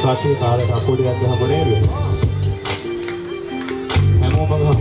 සාකේ කාලේ කකුලියක් ගහම නේද? හැමෝම ගහමු.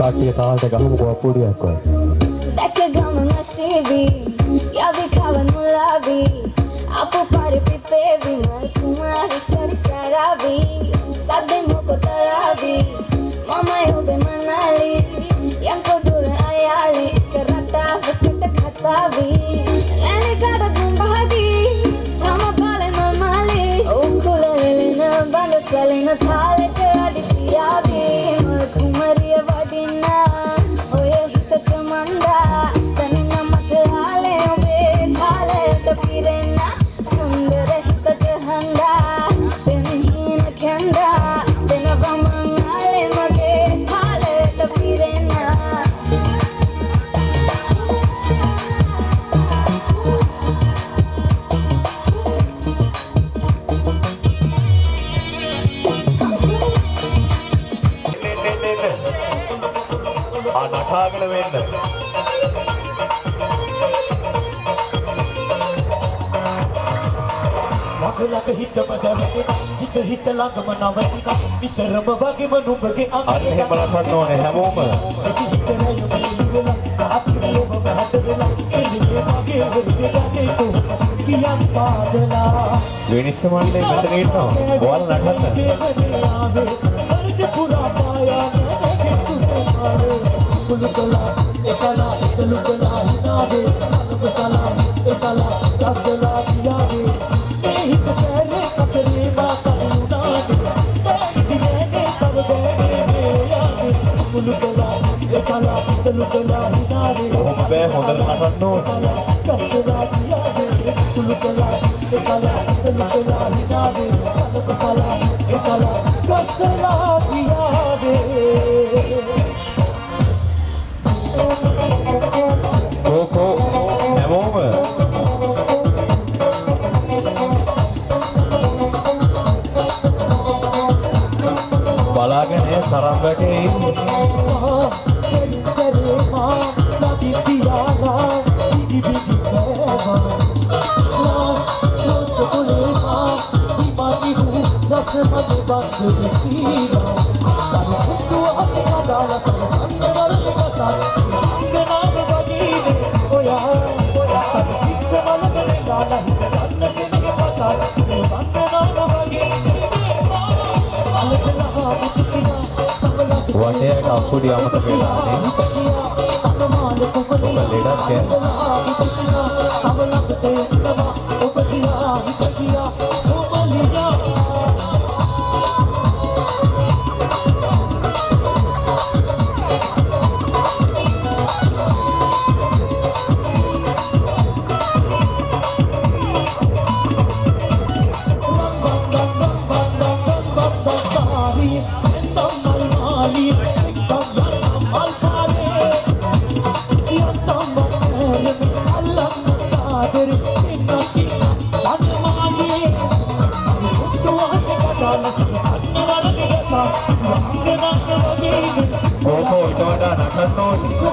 Kakiya tahalta gahumuko apuliyak ko. Dekke gaman nasibi, yavi kawan mulabi. Apo pare pipevi, mar kumari sari sarabi. Sabde moko tarabi, mama yobe manali. Yang ko dura ayali, kerata bekita khatabi. Lene kada gumbahadi, thama pale mamali. Ukula lelena banda salena thale ke aditiyabi. Mar kumari vadina, oye hitak manda. Tanna mathale obe thale tapirena. Sundara hitak handa, penhina khanda. Dena vamangale mage thale tapirena. එන්න. වගලක හිතම දැවෙන හිත හිත ළඟම නවතින විතරම වගේම නුඹගේ අන්න එහෙම නටන්න ඕනේ හැමෝම. විනිශ්චය මණ්ඩලයේ මෙතන ඉන්නවා. ඔයාලා නටන්න. බෑ හොඳට නටන්න ඕකෝ හැමෝම බලාගෙන සරම් වැටේ වටේට අප්පුඩි අමතක වෙලානේ. ඔබ ලෙඩක් ඕකෝ ඊට වඩා නටන්න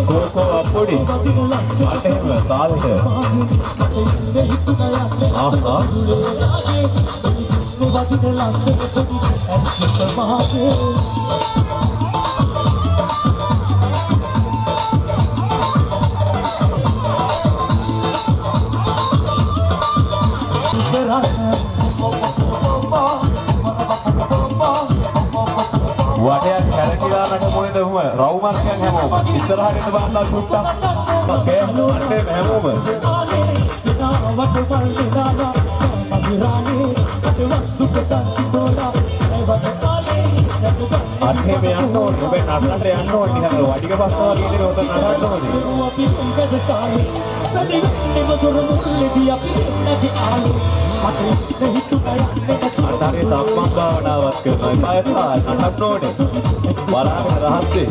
Koko apodi, ada yang tahu Wadah kira-kira nak mulai dah semua. Rauman kan hemom. Istirahat itu bangsa sudah. Pakai ande hemom. Ande me anno, ube natrante anno. Ini kan wadi ke pasal lagi ni orang natrat tu Antara sampang bawaan ke baik lah, nak node, barang rahat sih.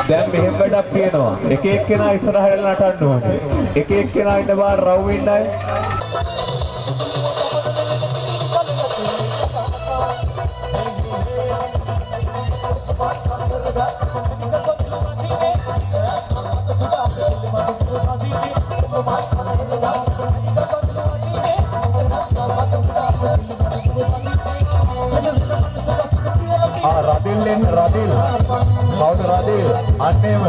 Dan මෙහෙම වැඩක් තියෙනවා. එක එක්කෙනා ඉස්සරහට නටන්න ඕනේ. එක එක්කෙනා ඉන්න බාර රව් ඉන්නයි. අමලෙන් රදිල් කවුද රදිල් අන්නේම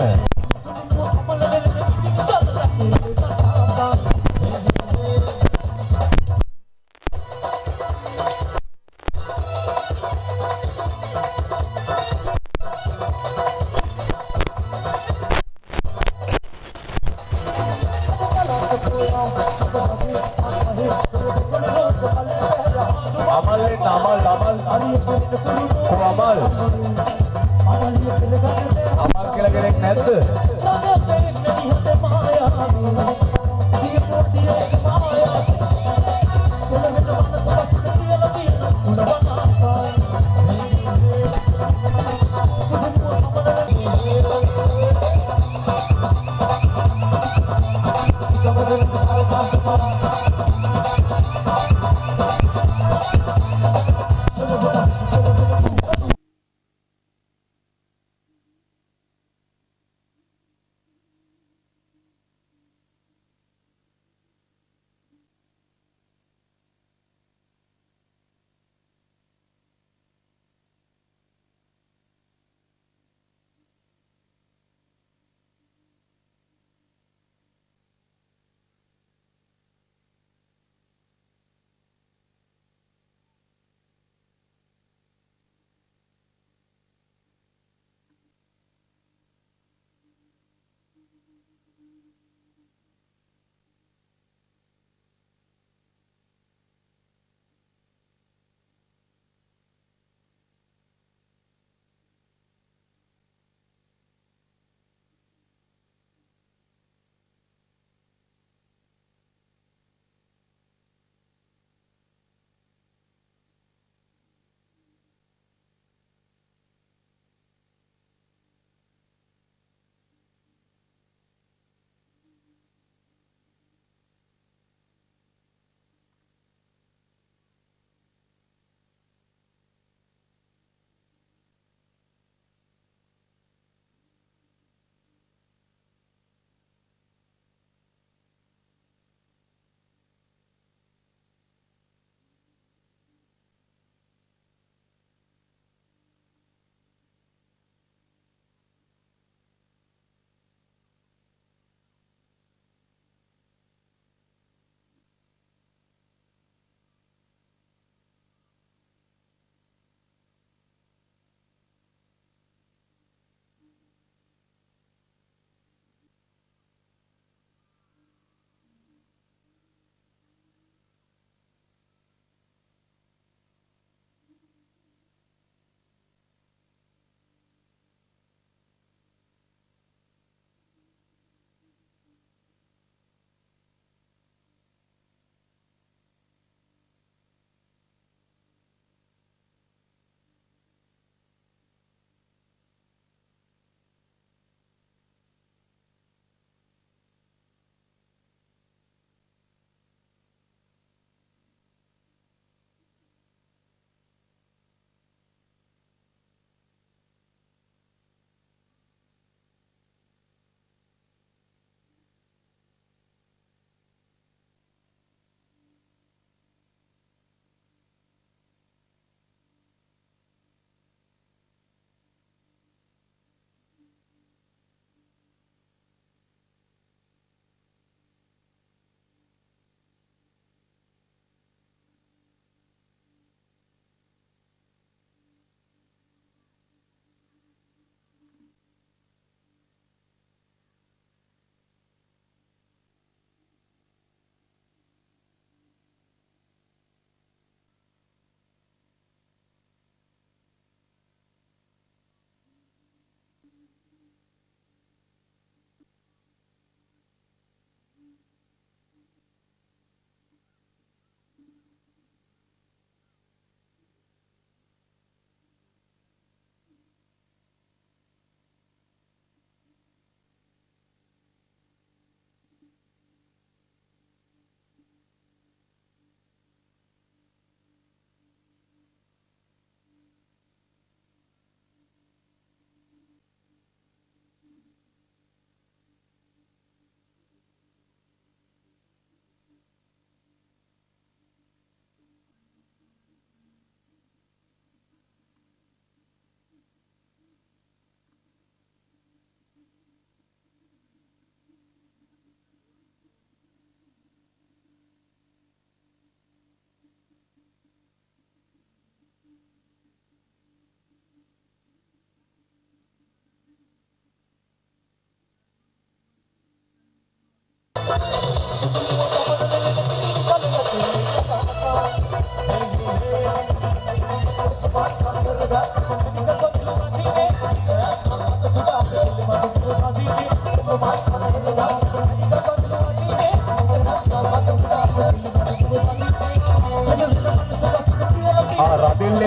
අමල් කියලා කෙනෙක් නැද්ද?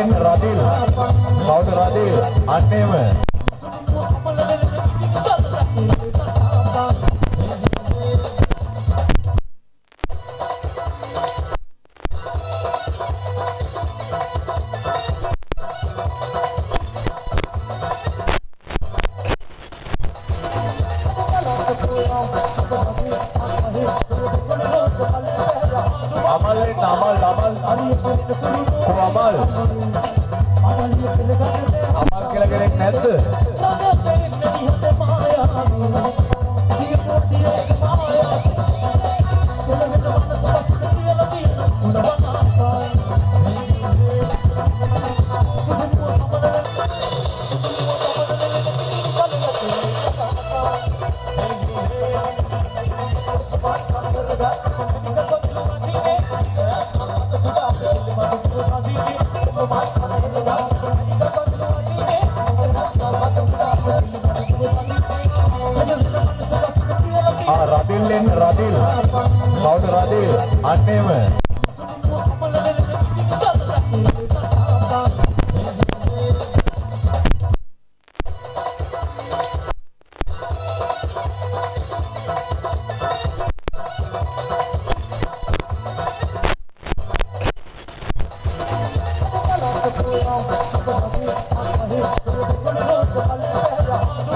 රදිල්ලෙන් රදිල් කවුද රදිල් අන්නේම අමල් කො අමල් කියලා කෙනෙක් නැද්ද? රදිල්ලෙන් රදිල් කවුද රදිල් අන්නේම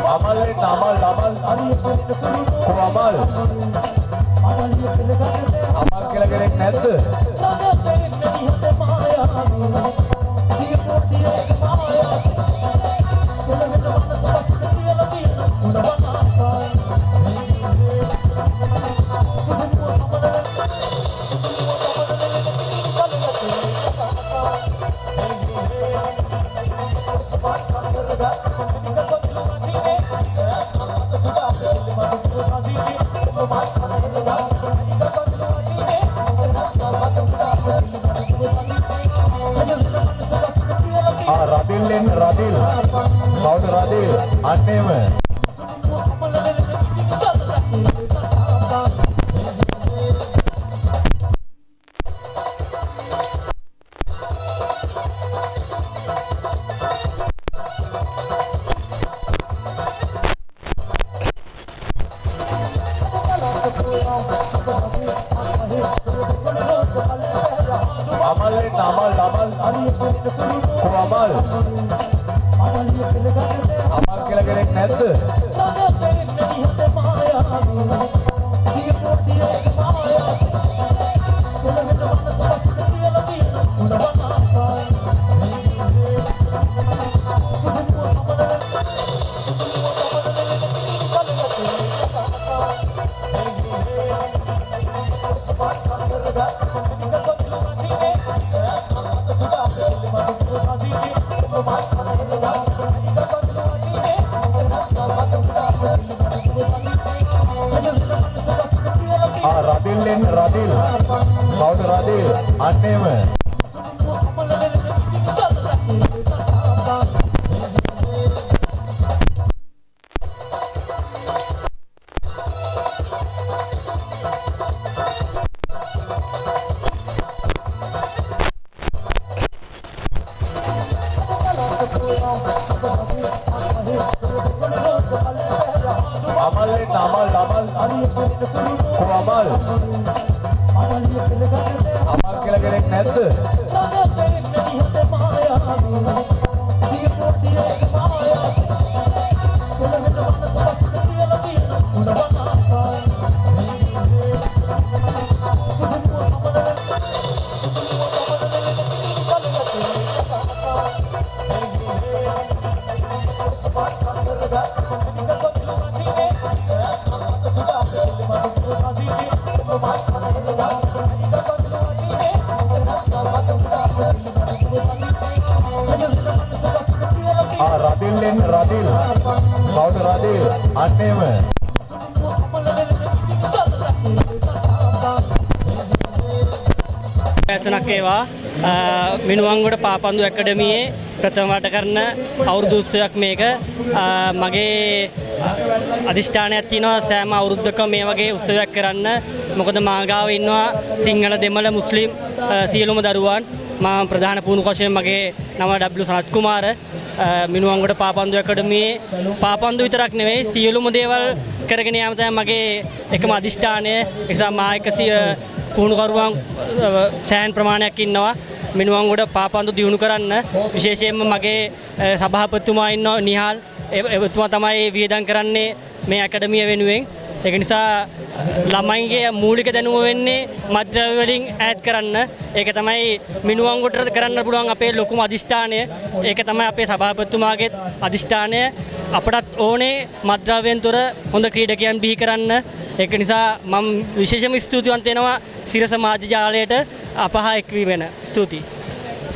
අමල් කො අමල් කියලා කෙනෙක් නැද්ද? රදිල්ලෙන් රදිල් කවුද රදිල් අන්නේම අමල් කො අමල් කියලා කෙනෙක් නැද්ද? රදිල්ලෙන් රදිල් කවුද රදිල් අන්නේම අමල් කො අමල් කියලා කෙනෙක් නැද්ද? රදිල්ලෙන් රදිල් කවුද රදිල් අන්නේම ඇසනක් ඒවා මිනුවන්ගොඩ පාපන්දු ඇකඩමියේ ප්‍රථම වට කරන අවුරුදු උත්සවයක් මේක මගේ අධිෂ්ඨානයක් තියෙනවා සෑම අවුරුද්දකම මේ වගේ උත්සවයක් කරන්න මොකද මා ගාව ඉන්නවා සිංහල දෙමළ මුස්ලිම් සියලුම දරුවන් මම ප්‍රධාන පුහුණුවක වශයෙන් මගේ නම W සනත් කුමාර මිනුවන්ගොඩ පාපන්දු ඇකඩමියේ පාපන්දු විතරක් නෙවෙයි සියලුම දේවල් කරගෙන යාම තමයි මගේ එකම අදිෂ්ඨානය. ඒ නිසා මා 100 පුහුණුකරුවන් සෑහෙන ප්‍රමාණයක් ඉන්නවා මිනුවන්ගොඩ පාපන්දු දියුණු කරන්න. විශේෂයෙන්ම මගේ සභාපතිතුමා ඉන්නවා නිහාල්. එතුමා තමයි වියදම් කරන්නේ මේ ඇකඩමිය වෙනුවෙන්. ඒක නිසා ළමයින්ගේ මූලික දැනුම වෙන්නේ මත්ද්‍රව්‍ය වලින් ඈත් කරන්න. ඒක තමයි මිනුවන්ගොඩට කරන්න පුළුවන් අපේ ලොකුම අදිෂ්ඨානය. ඒක තමයි අපේ සභාපතිතුමාගේ අදිෂ්ඨානය. අපටත් ඕනේ මත්ද්‍රව්‍යෙන් තොර හොඳ ක්‍රීඩකයන් බිහි කරන්න. ඒක නිසා මම විශේෂම ස්තුතිවන්ත වෙනවා සිරස මාධ්‍ය ජාලයට අපහා එක්වීම වෙන. ස්තුතියි.